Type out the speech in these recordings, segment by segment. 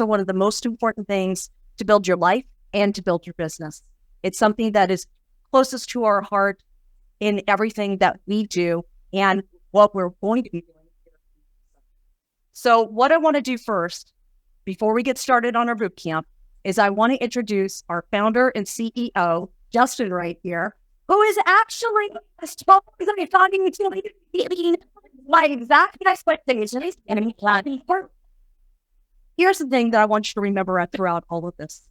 are one of the most important things to build your life and to build your business. It's something that is closest to our heart in everything that we do and what we're going to be doing. So what I want to do first, before we get started on our bootcamp, is I want to introduce our founder and CEO, Justin, right here, who is actually talking to my exact expectations. Here's the thing that I want you to remember throughout all of this.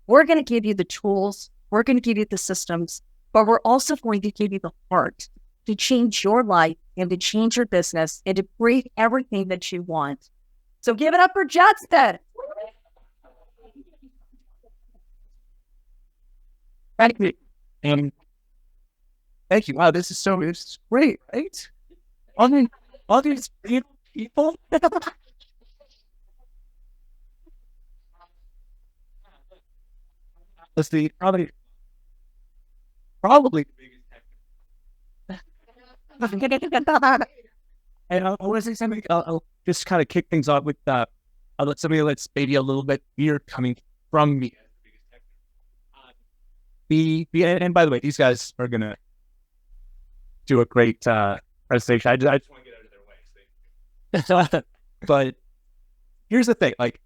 We're going to give you the tools, we're going to give you the systems, but we're also going to give you the heart to change your life and to change your business and to create everything that you want. So give it up for Justin. Thank you. Thank you. Wow, this is great, right? All these beautiful people. Let's see, probably the biggest. And I want to say something. I'll just kind of kick things off with I'll let somebody that's maybe a little bit weird coming from me. And by the way, these guys are gonna do a great presentation. I just want to get out of their way. But here's the thing, like,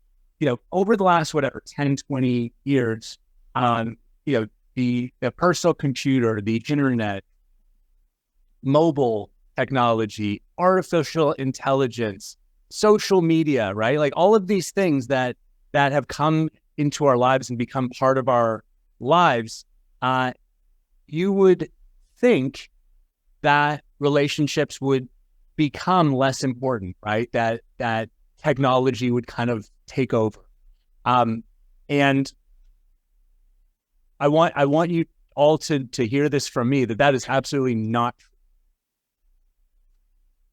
over the last 10, 20 years, the personal computer, the internet, mobile technology, artificial intelligence, social media, right? Like all of these things that have come into our lives and become part of our lives, you would think that relationships would become less important, right? That technology would kind of take over. And I want you all to hear this from me, that is absolutely not true.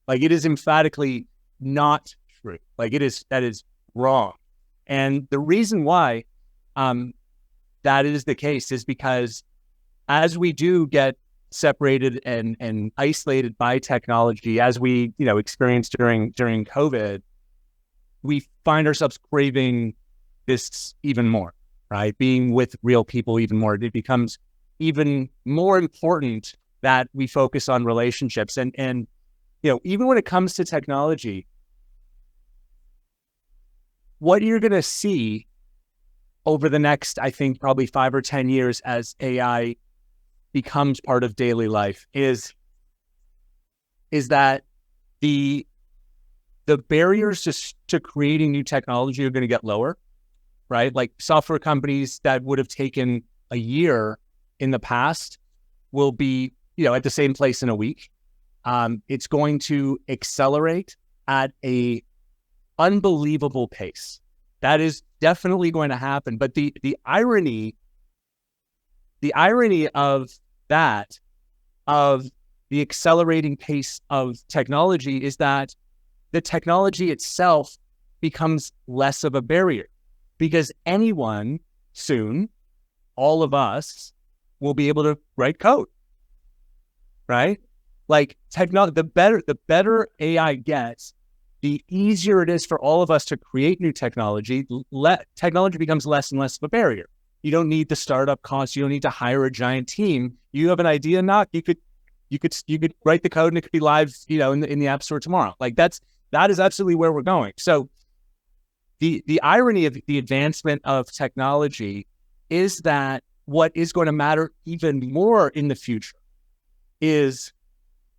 Like, it is emphatically not true. Like, that is wrong. And the reason why that is the case is because as we do get separated and isolated by technology, as we experienced during COVID, we find ourselves craving this even more, right? Being with real people even more. It becomes even more important that we focus on relationships. And even when it comes to technology, what you're going to see over the next, I think, probably 5 or 10 years as AI becomes part of daily life is that the barriers to creating new technology are going to get lower, right? Like software companies that would have taken a year in the past will be, at the same place in a week. It's going to accelerate at a unbelievable pace. That is definitely going to happen. But the irony of that, of the accelerating pace of technology, is that the technology itself becomes less of a barrier, because anyone soon, all of us, will be able to write code, right? Like the better AI gets, the easier it is for all of us to create new technology. Technology becomes less and less of a barrier. You don't need the startup costs. You don't need to hire a giant team. You have an idea, you could write the code and it could be live, in the App Store tomorrow. Like that is absolutely where we're going. So the irony of the advancement of technology is that what is going to matter even more in the future is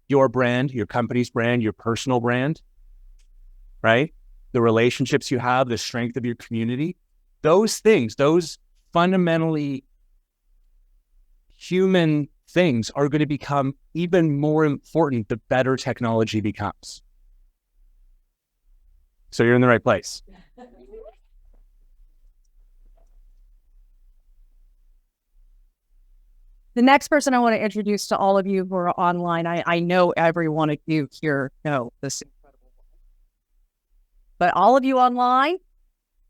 your brand, your company's brand, your personal brand, right? The relationships you have, the strength of your community, those things, those fundamentally human things are going to become even more important the better technology becomes. So you're in the right place. The next person I want to introduce to all of you who are online, I know every one of you here know this incredible woman. But all of you online,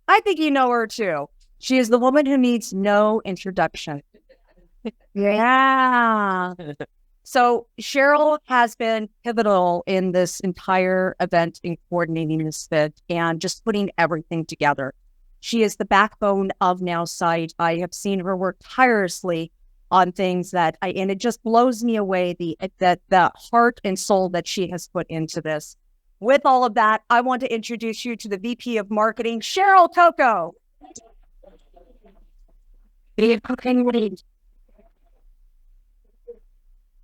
I think you know her too. She is the woman who needs no introduction. Yeah. So Cheryl has been pivotal in this entire event in coordinating this fit and just putting everything together. She is the backbone of Nowsite. I have seen her work tirelessly on things and it just blows me away the heart and soul that she has put into this. With all of that, I want to introduce you to the VP of Marketing, Cheryl Coco.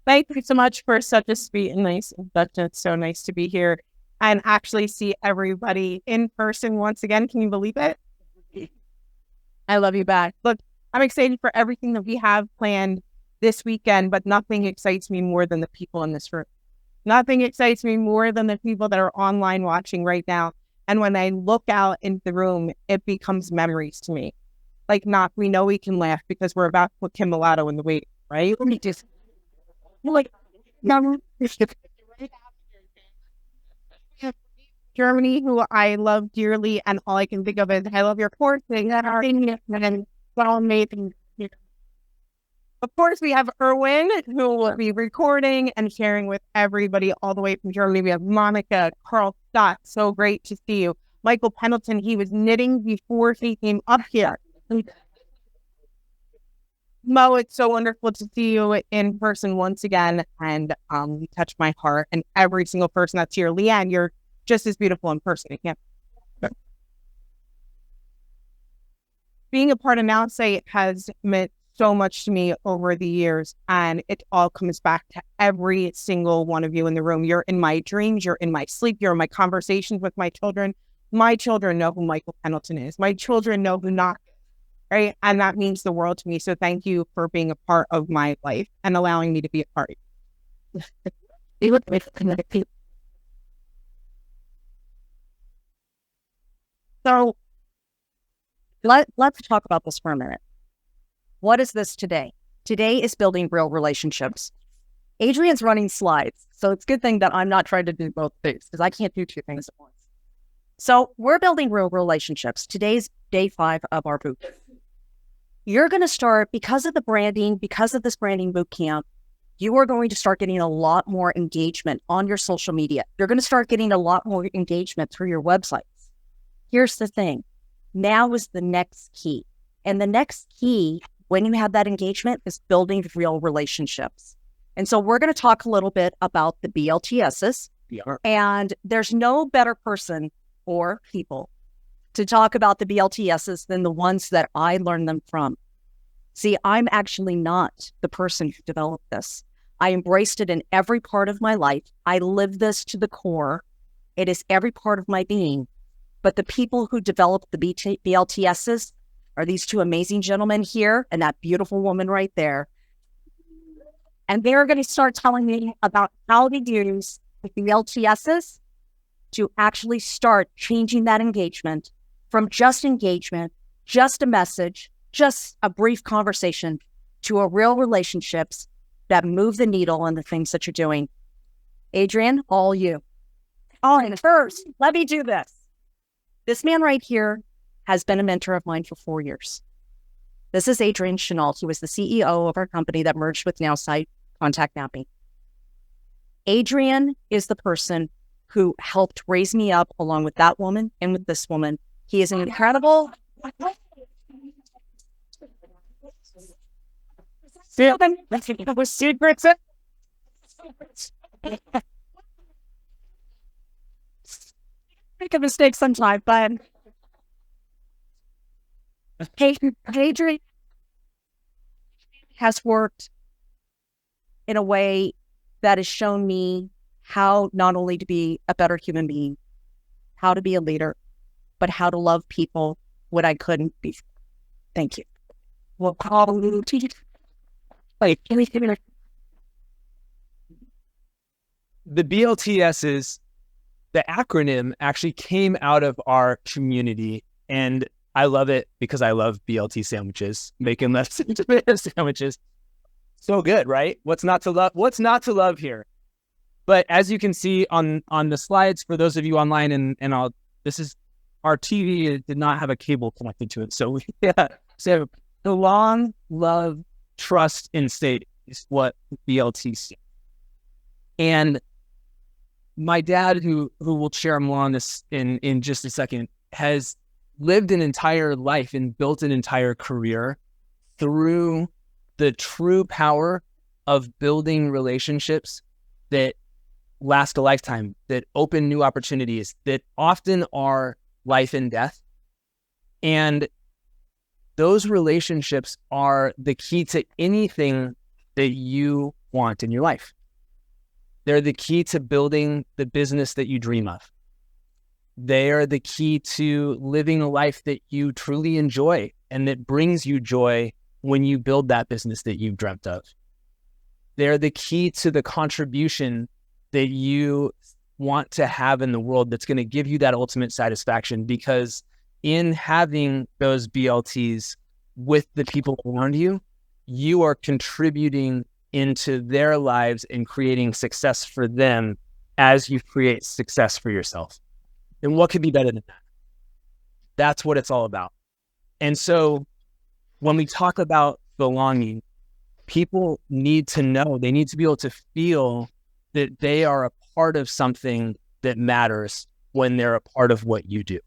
Thank you so much for such a sweet and nice introduction. It's so nice to be here and actually see everybody in person once again. Can you believe it? I love you back. Look, I'm excited for everything that we have planned this weekend, but nothing excites me more than the people in this room. Nothing excites me more than the people that are online watching right now. And when I look out into the room, it becomes memories to me. Like, we know we can laugh because we're about to put Kim Mulatto in the wait, right? Germany, who I love dearly, and all I can think of is I love your course thing that are amazing. Of course, we have Erwin, who will be recording and sharing with everybody all the way from Germany. We have Monica, Carl Scott, so great to see you. Michael Pendleton, he was knitting before he came up here. Mo, it's so wonderful to see you in person once again, and you touch my heart. And every single person that's here, Leanne, you're just as beautiful in person. Being a part of Nowsite has meant so much to me over the years, and it all comes back to every single one of you in the room. You're in my dreams, you're in my sleep, you're in my conversations with my children. My children know who Michael Pendleton is. My children know who Knock is, right? And that means the world to me. So thank you for being a part of my life and allowing me to be a part of it. So let's talk about this for a minute. What is this today? Today is building real relationships. Adrian's running slides, so it's a good thing that I'm not trying to do both things because I can't do two things at once. So we're building real relationships. Today's day 5 of our boot camp. You're going to start, because of the branding, because of this branding boot camp, you are going to start getting a lot more engagement on your social media. You're going to start getting a lot more engagement through your websites. Here's the thing. Now is the next key. And the next key, when you have that engagement, is building real relationships. And so we're going to talk a little bit about the BLTSs. Yeah. And there's no better person or people to talk about the BLTSs than the ones that I learned them from. See, I'm actually not the person who developed this. I embraced it in every part of my life. I live this to the core. It is every part of my being. But the people who developed the BLTSs are these two amazing gentlemen here and that beautiful woman right there. And they're going to start telling me about how to use the BLTSs to actually start changing that engagement from just engagement, just a message, just a brief conversation, to a real relationships that move the needle on the things that you're doing. Adrian, all you. Oh, and first, let me do this. This man right here has been a mentor of mine for 4 years. This is Adrian Chenault. He was the CEO of our company that merged with Nowsite, Contact Napping. Adrian is the person who helped raise me up along with that woman and with this woman. He is an incredible... Secrets. Make a mistake sometime, but Adrian has worked in a way that has shown me how not only to be a better human being, how to be a leader, but how to love people when I couldn't be. Thank you. We'll call you to wait. The BLTSs, the acronym actually came out of our community, and I love it because I love BLT sandwiches, making less sandwiches. So good, right? What's not to love? What's not to love here? But as you can see on the slides, for those of you online, and this is our TV. It did not have a cable connected to it, so so the long love, trust, and state is what BLT stands. And my dad, who will share more on this in just a second, has lived an entire life and built an entire career through the true power of building relationships that last a lifetime, that open new opportunities, that often are life and death. And those relationships are the key to anything that you want in your life. They're the key to building the business that you dream of. They are the key to living a life that you truly enjoy and that brings you joy when you build that business that you've dreamt of. They're the key to the contribution that you want to have in the world that's going to give you that ultimate satisfaction, because in having those BLTs with the people around you, you are contributing into their lives and creating success for them as you create success for yourself. And what could be better than that? That's what it's all about. And so when we talk about belonging, people need to know, they need to be able to feel that they are a part of something that matters when they're a part of what you do.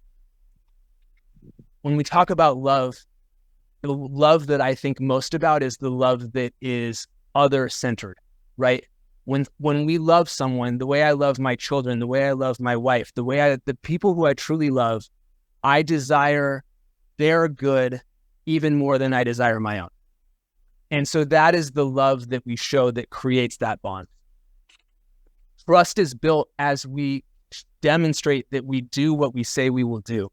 When we talk about love, the love that I think most about is the love that is other-centered, right? When we love someone, the way I love my children, the way I love my wife, the people who I truly love, I desire their good even more than I desire my own. And so that is the love that we show that creates that bond. Trust is built as we demonstrate that we do what we say we will do.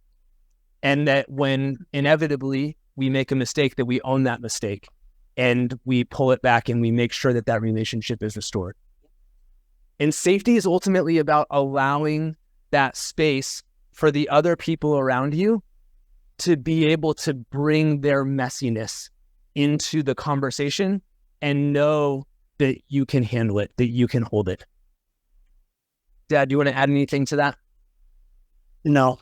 And that when inevitably we make a mistake, that we own that mistake and we pull it back and we make sure that that relationship is restored. And safety is ultimately about allowing that space for the other people around you to be able to bring their messiness into the conversation and know that you can handle it, that you can hold it. Dad, do you want to add anything to that? No.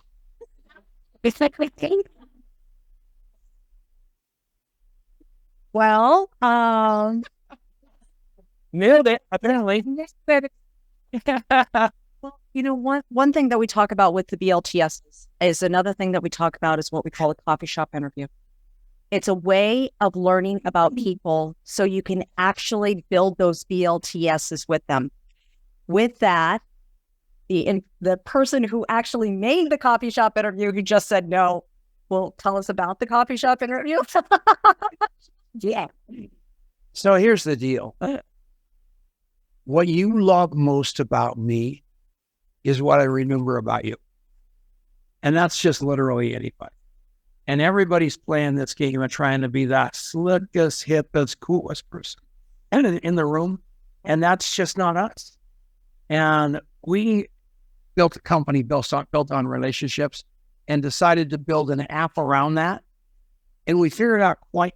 Well, Nailed it, apparently. well, you know, one thing that we talk about with the BLTS is another thing that we talk about is what we call a coffee shop interview. It's a way of learning about people so you can actually build those BLTSs with them. With that, the person who actually made the coffee shop interview, who just said no, will tell us about the coffee shop interview. Yeah. So here's the deal. What you love most about me is what I remember about you. And that's just literally anybody. And everybody's playing this game of trying to be that slickest, hippest, coolest person in the room. And that's just not us. And we built a company built on relationships and decided to build an app around that. And we figured out quite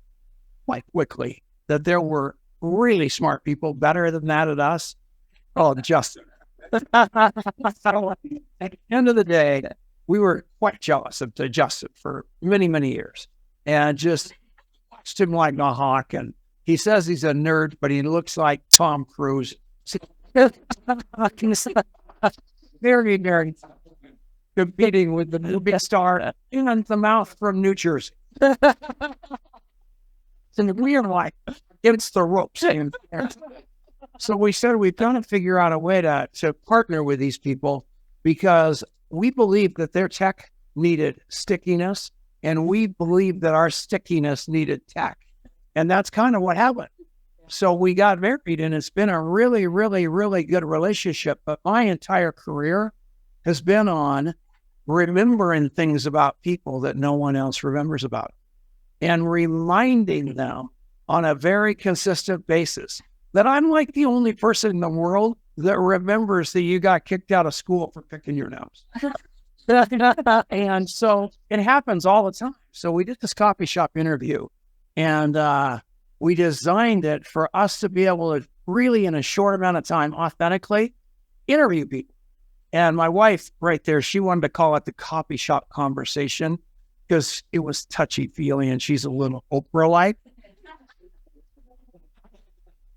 quickly that there were really smart people better than that at us. Oh, Justin. At the end of the day, we were quite jealous of Justin for many, many years and just watched him like a hawk. And he says he's a nerd, but he looks like Tom Cruise. Very nerdy. Competing with the movie star in the mouth from New Jersey. And we are like, it's the ropes. So we said we've got to figure out a way to partner with these people because we believe that their tech needed stickiness and we believe that our stickiness needed tech. And that's kind of what happened. So we got married and it's been a really, really, really good relationship. But my entire career has been on remembering things about people that no one else remembers about and reminding them on a very consistent basis that I'm like the only person in the world that remembers that you got kicked out of school for picking your nose. And so it happens all the time. So we did this coffee shop interview and we designed it for us to be able to really in a short amount of time authentically interview people. And my wife right there, she wanted to call it the coffee shop conversation because it was touchy-feely and she's a little Oprah-like.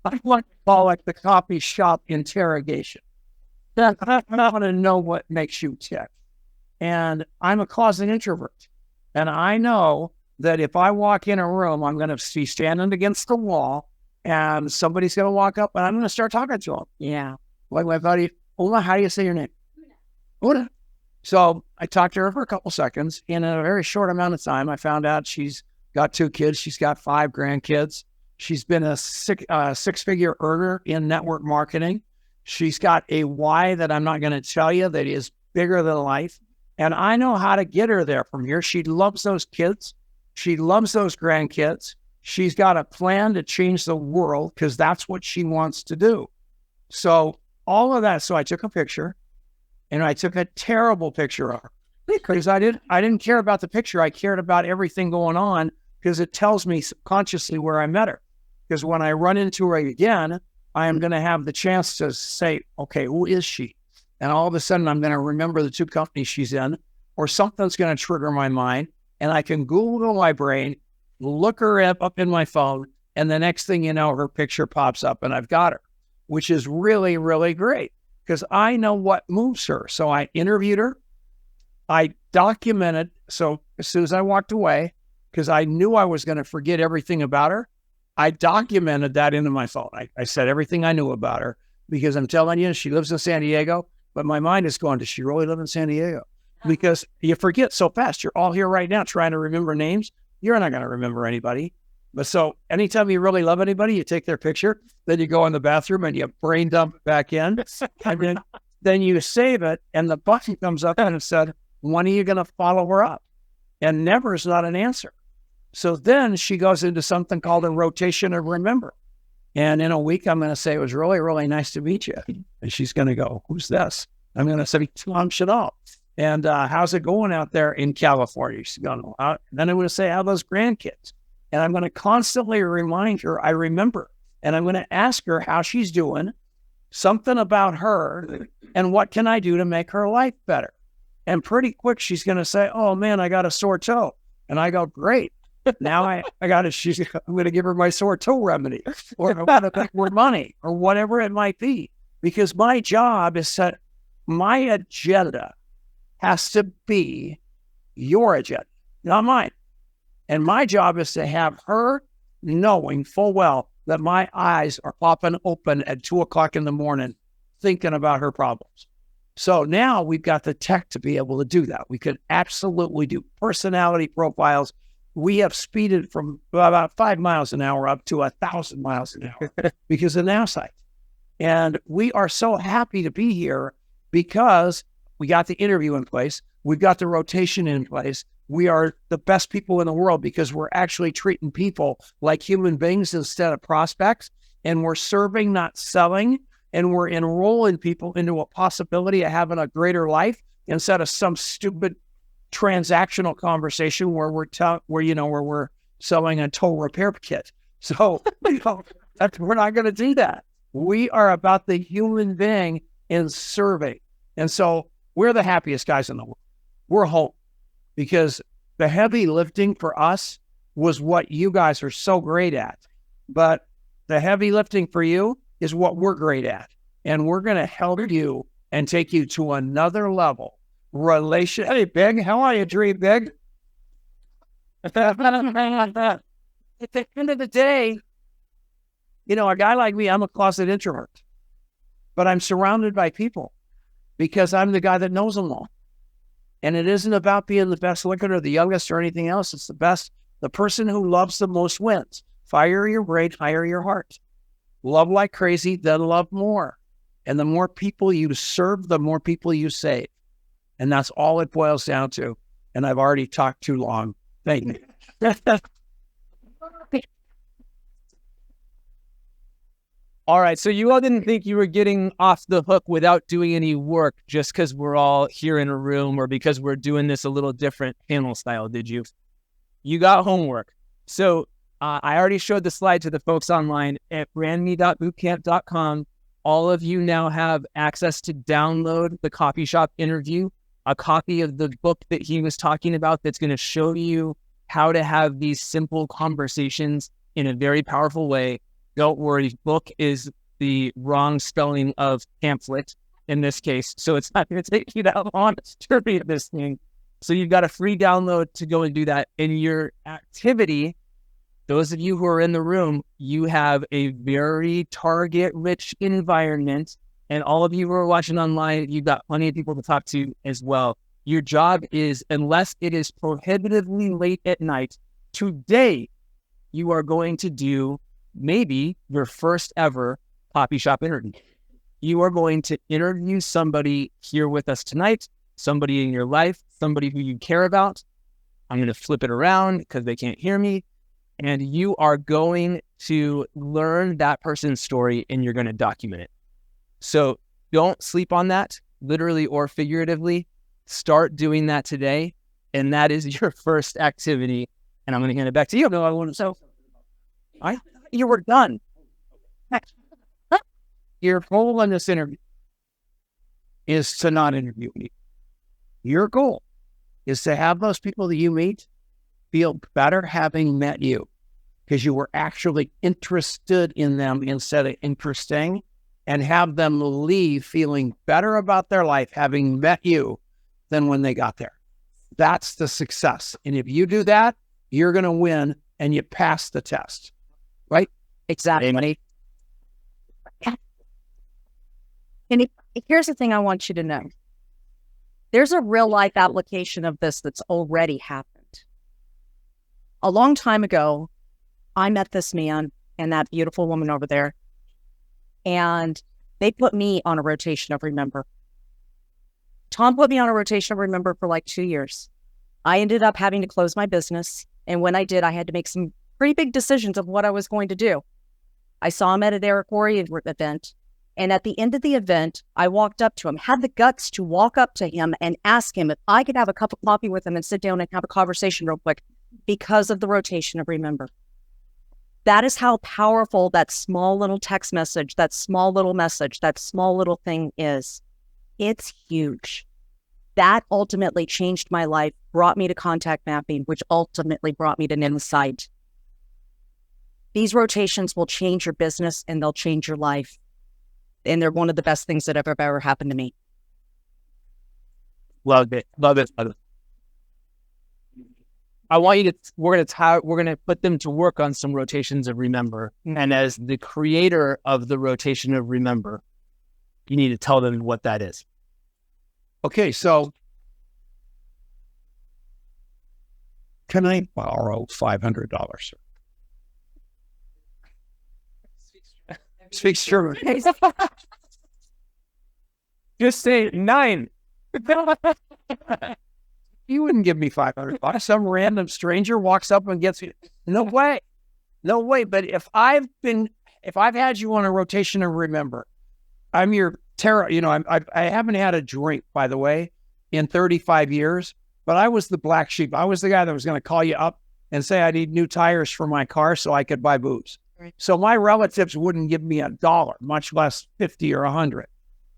I like to call it the coffee shop interrogation. I want to know what makes you tick. And I'm a closet introvert. And I know that if I walk in a room, I'm going to be standing against the wall and somebody's going to walk up and I'm going to start talking to them. Yeah. Like my buddy, Una, how do you say your name? Una. So I talked to her for a couple seconds. In a very short amount of time, I found out she's got 2 kids. She's got 5 grandkids. She's been a six-figure earner in network marketing. She's got a why that I'm not going to tell you that is bigger than life. And I know how to get her there from here. She loves those kids. She loves those grandkids. She's got a plan to change the world because that's what she wants to do. So all of that. So I took a picture and I took a terrible picture of her because I didn't care about the picture. I cared about everything going on because it tells me subconsciously where I met her. Because when I run into her again, I am going to have the chance to say, okay, who is she? And all of a sudden, I'm going to remember the 2 companies she's in, or something's going to trigger my mind, and I can Google my brain, look her up in my phone, and the next thing you know, her picture pops up, and I've got her, which is really, really great because I know what moves her. So I interviewed her. I documented. So as soon as I walked away, because I knew I was going to forget everything about her, I documented that into my phone. I said everything I knew about her because I'm telling you, she lives in San Diego, but my mind is going, does she really live in San Diego? Because you forget so fast. You're all here right now trying to remember names. You're not going to remember anybody. But so anytime you really love anybody, you take their picture, then you go in the bathroom and you brain dump it back in. And then you save it and the button comes up and it said, when are you going to follow her up? And never is not an answer. So then she goes into something called a rotation of remember. And in a week, I'm going to say, it was really, really nice to meet you. And she's going to go, who's this? I'm going to say, Tom Chanel. And how's it going out there in California? She's going, then I'm going to say, how are those grandkids? And I'm going to constantly remind her, I remember. And I'm going to ask her how she's doing, something about her, and what can I do to make her life better? And pretty quick, she's going to say, oh man, I got a sore toe. And I go, great. Now I'm going to give her my sore toe remedy, or I want to make more money, or whatever it might be. Because my job is that my agenda has to be your agenda, not mine. And my job is to have her knowing full well that my eyes are popping open at 2:00 in the morning, thinking about her problems. So now we've got the tech to be able to do that. We could absolutely do personality profiles. We have speeded from about 5 miles an hour up to 1,000 miles an hour because of Nowsite. And we are so happy to be here because we got the interview in place. We've got the rotation in place. We are the best people in the world because we're actually treating people like human beings instead of prospects. And we're serving, not selling. And we're enrolling people into a possibility of having a greater life instead of some stupid transactional conversation where we're selling a tow repair kit. So we're not going to do that. We are about the human being in serving. And so we're the happiest guys in the world. We're home because the heavy lifting for us was what you guys are so great at. But the heavy lifting for you is what we're great at. And we're going to help you and take you to another level. Hey, Big, how are you, Dream Big? At the end of the day, a guy like me, I'm a closet introvert, but I'm surrounded by people because I'm the guy that knows them all. And it isn't about being the best looking or the youngest or anything else. It's the best. The person who loves the most wins. Fire your brain, hire your heart. Love like crazy, then love more. And the more people you serve, the more people you save. And that's all it boils down to. And I've already talked too long. Thank you. All right. So you all didn't think you were getting off the hook without doing any work just because we're all here in a room or because we're doing this a little different panel style, did you? You got homework. So I already showed the slide to the folks online at brandme.bootcamp.com. All of you now have access to download the coffee shop interview, a copy of the book that he was talking about that's going to show you how to have these simple conversations in a very powerful way. Don't worry, book is the wrong spelling of pamphlet in this case, so it's not going to take you that long to read this thing. So you've got a free download to go and do that. In your activity, those of you who are in the room, you have a very target-rich environment, and all of you who are watching online, you've got plenty of people to talk to as well. Your job is, unless it is prohibitively late at night, today you are going to do maybe your first ever coffee shop interview. You are going to interview somebody here with us tonight, somebody in your life, somebody who you care about. I'm going to flip it around because they can't hear me. And you are going to learn that person's story and you're going to document it. So don't sleep on that, literally or figuratively. Start doing that today. And that is your first activity. And I'm going to hand it back to you. No, I want to. So you were done. Your goal in this interview is to not interview me. Your goal is to have those people that you meet feel better having met you because you were actually interested in them instead of interesting, and have them leave feeling better about their life having met you than when they got there. That's the success. And if you do that, you're going to win and you pass the test. Right? Exactly. And here's the thing I want you to know. There's a real life application of this that's already happened. A long time ago, I met this man and that beautiful woman over there, and they put me on a rotation of remember. Tom put me on a rotation of remember for like 2 years. I ended up having to close my business, and when I did, I had to make some pretty big decisions of what I was going to do. I saw him at an Eric Worre event, and at the end of the event, I walked up to him, had the guts to walk up to him and ask him if I could have a cup of coffee with him and sit down and have a conversation real quick because of the rotation of remember. That is how powerful that small little text message, that small little thing is. It's huge. That ultimately changed my life, brought me to contact mapping, which ultimately brought me to Nowsite. These rotations will change your business and they'll change your life. And they're one of the best things that have ever happened to me. Love it. Love it. Love it. I want you to, we're going to put them to work on some rotations of remember. And as the creator of the rotation of remember, you need to tell them what that is. Okay, so can I borrow $500? Speaks German. Just say 9. You wouldn't give me $500. Some random stranger walks up and gets you. No way. No way. But if I've had you on a rotation of remember, I'm your terror. You know, I haven't had a drink, by the way, in 35 years, but I was the black sheep. I was the guy that was going to call you up and say, I need new tires for my car so I could buy booze. Right. So my relatives wouldn't give me $1, much less 50 or 100.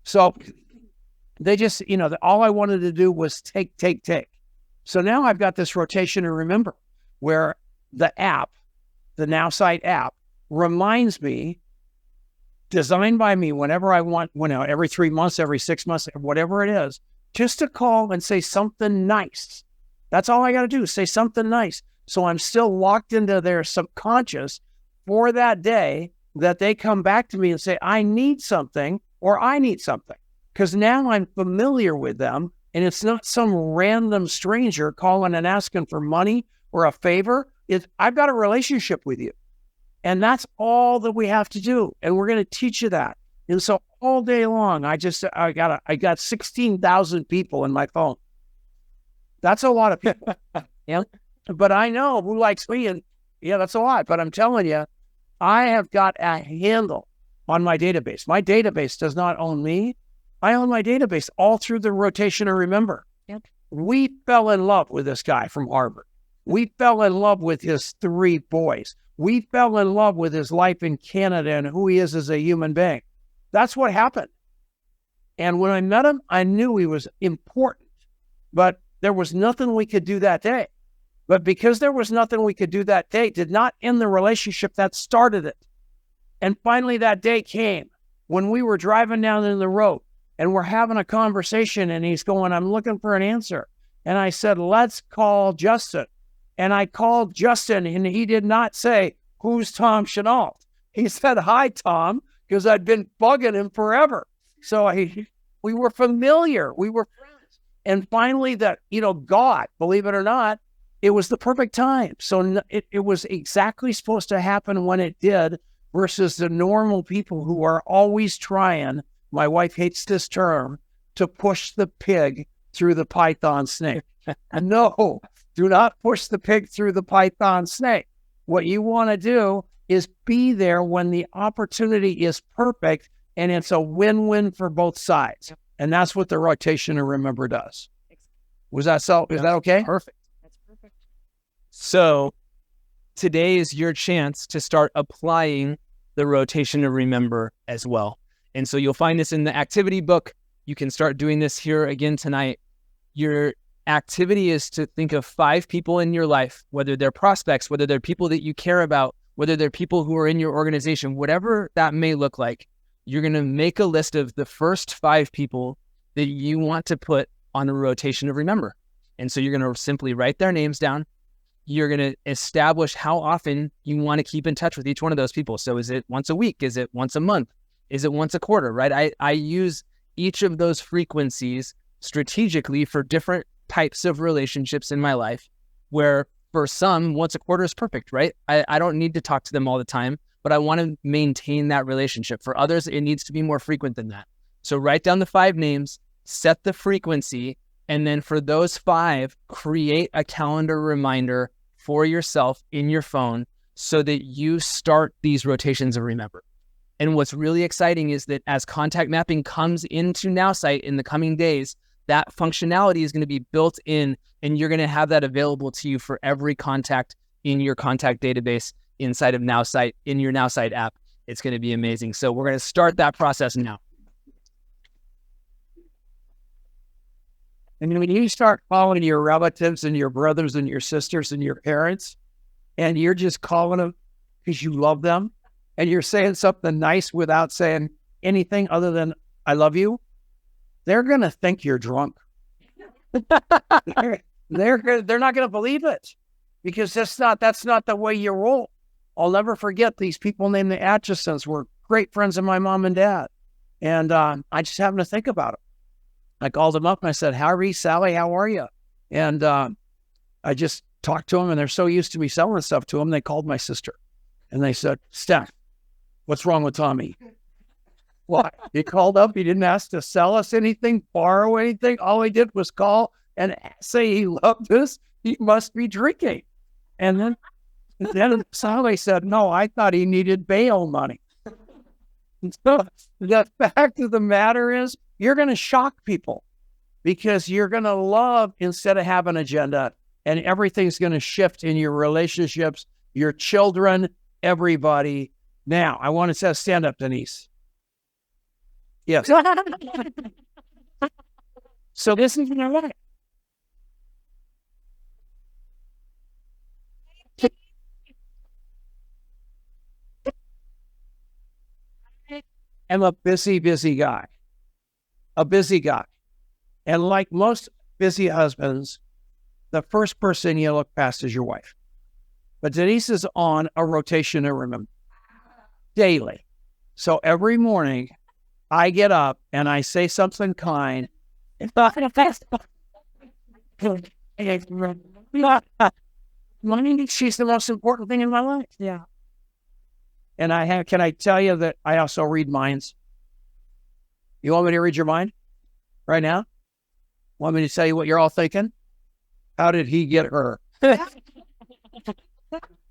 So they just, you know, all I wanted to do was take. So now I've got this rotation and remember where the app, the Nowsite app, reminds me, designed by me whenever I want, every 3 months, every 6 months, whatever it is, just to call and say something nice. That's all I got to do, say something nice. So I'm still locked into their subconscious for that day that they come back to me and say, I need something or I need something. Because now I'm familiar with them and it's not some random stranger calling and asking for money or a favor. I've got a relationship with you. And that's all that we have to do. And we're going to teach you that. And so all day long, I got 16,000 people in my phone. That's a lot of people. Yeah. But I know who likes me. And yeah, that's a lot. But I'm telling you, I have got a handle on my database. My database does not own me. I own my database all through the rotation of remember. Yep. We fell in love with this guy from Harvard. We fell in love with his 3 boys. We fell in love with his life in Canada and who he is as a human being. That's what happened. And when I met him, I knew he was important, but there was nothing we could do that day. But because there was nothing we could do that day, did not end the relationship that started it. And finally that day came when we were driving down the road and we're having a conversation and he's going, I'm looking for an answer. And I said, let's call Justin. And I called Justin and he did not say, who's Tom Chenault? He said, hi, Tom, because I'd been bugging him forever. So we were familiar. We were friends. And finally that, God, believe it or not, it was the perfect time. So it was exactly supposed to happen when it did versus the normal people who are always trying, my wife hates this term, to push the pig through the python snake. No, do not push the pig through the python snake. What you want to do is be there when the opportunity is perfect and it's a win-win for both sides. And that's what the rotation of remember does. Was that so? Is that okay? Perfect. That's perfect. So today is your chance to start applying the rotation of remember as well. And so you'll find this in the activity book. You can start doing this here again tonight. Your activity is to think of 5 people in your life, whether they're prospects, whether they're people that you care about, whether they're people who are in your organization, whatever that may look like. You're going to make a list of the first 5 people that you want to put on a rotation of remember. And so you're going to simply write their names down. You're going to establish how often you want to keep in touch with each one of those people. So is it once a week? Is it once a month? Is it once a quarter, right? I use each of those frequencies strategically for different types of relationships in my life, where for some, once a quarter is perfect, right? I don't need to talk to them all the time, but I want to maintain that relationship. For others, it needs to be more frequent than that. So write down the 5 names, set the frequency, and then for those 5, create a calendar reminder for yourself in your phone so that you start these rotations of remember. And what's really exciting is that as contact mapping comes into Nowsite in the coming days, that functionality is going to be built in, and you're going to have that available to you for every contact in your contact database inside of Nowsite, in your Nowsite app. It's going to be amazing. So we're going to start that process now. And when you start calling your relatives and your brothers and your sisters and your parents, and you're just calling them because you love them, and you're saying something nice without saying anything other than, I love you, they're going to think you're drunk. They're not going to believe it because that's not the way you roll. I'll never forget these people named the Atchisons were great friends of my mom and dad. And I just happened to think about it. I called them up and I said, Harry, Sally, how are you? And I just talked to them, and they're so used to me selling stuff to them, they called my sister. And they said, Steph, what's wrong with Tommy? What? He called up. He didn't ask to sell us anything, borrow anything. All he did was call and say he loved us. He must be drinking. And then Sally said, no, I thought he needed bail money. So the fact of the matter is, you're going to shock people because you're going to love instead of have an agenda, and everything's going to shift in your relationships, your children, everybody. Now, I want to say, stand up, Denise. Yes. So this is your life. I'm a busy guy. A busy guy. And like most busy husbands, the first person you look past is your wife. But Denise is on a rotation of remember daily. So every morning I get up and I say something kind. She's the most important thing in my life. Yeah. And can I tell you that I also read minds? You want me to read your mind right now? Want me to tell you what you're all thinking? How did he get her?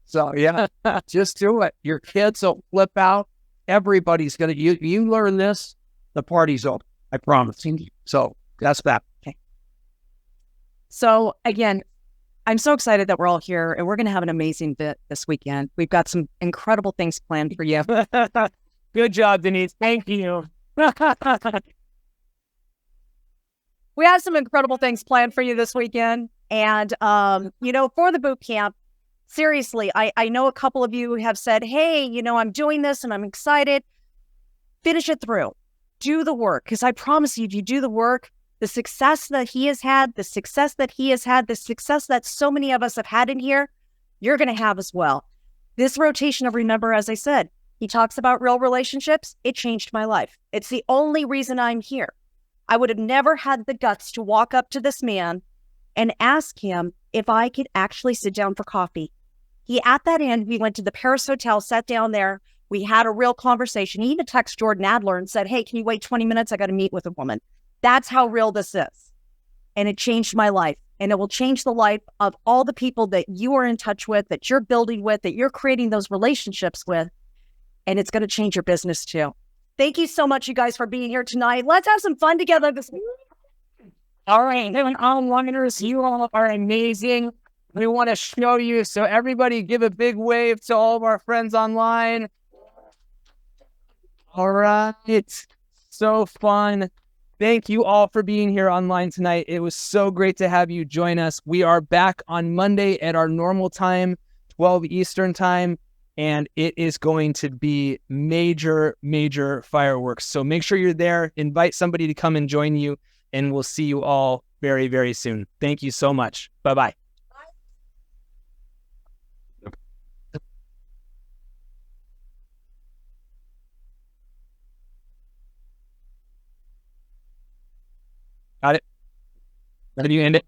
So yeah, just do it. Your kids will flip out. Everybody's going to, you learn this, the party's over. I promise. So that's that. Okay. So again, I'm so excited that we're all here, and we're going to have an amazing bit this weekend. We've got some incredible things planned for you. Good job, Denise. Thank you. We have some incredible things planned for you this weekend. And, for the boot camp, Seriously, I know a couple of you have said, hey, you know, I'm doing this and I'm excited. Finish it through. Do the work. Because I promise you, if you do the work, the success that he has had, the success that he has had, the success that so many of us have had in here, you're going to have as well. This rotation of remember, as I said, he talks about real relationships. It changed my life. It's the only reason I'm here. I would have never had the guts to walk up to this man and ask him if I could actually sit down for coffee. He, at that end, we went to the Paris Hotel, sat down there. We had a real conversation. He even texted Jordan Adler and said, hey, can you wait 20 minutes? I got to meet with a woman. That's how real this is. And it changed my life. And it will change the life of all the people that you are in touch with, that you're building with, that you're creating those relationships with. And it's going to change your business too. Thank you so much, you guys, for being here tonight. Let's have some fun together this week. All right, onliners, you all are amazing. We want to show you. So everybody give a big wave to all of our friends online. All right. So fun. Thank you all for being here online tonight. It was so great to have you join us. We are back on Monday at our normal time, 12 Eastern time, and it is going to be major, major fireworks. So make sure you're there. Invite somebody to come and join you, and we'll see you all very, very soon. Thank you so much. Bye-bye. Got it? How do you end it?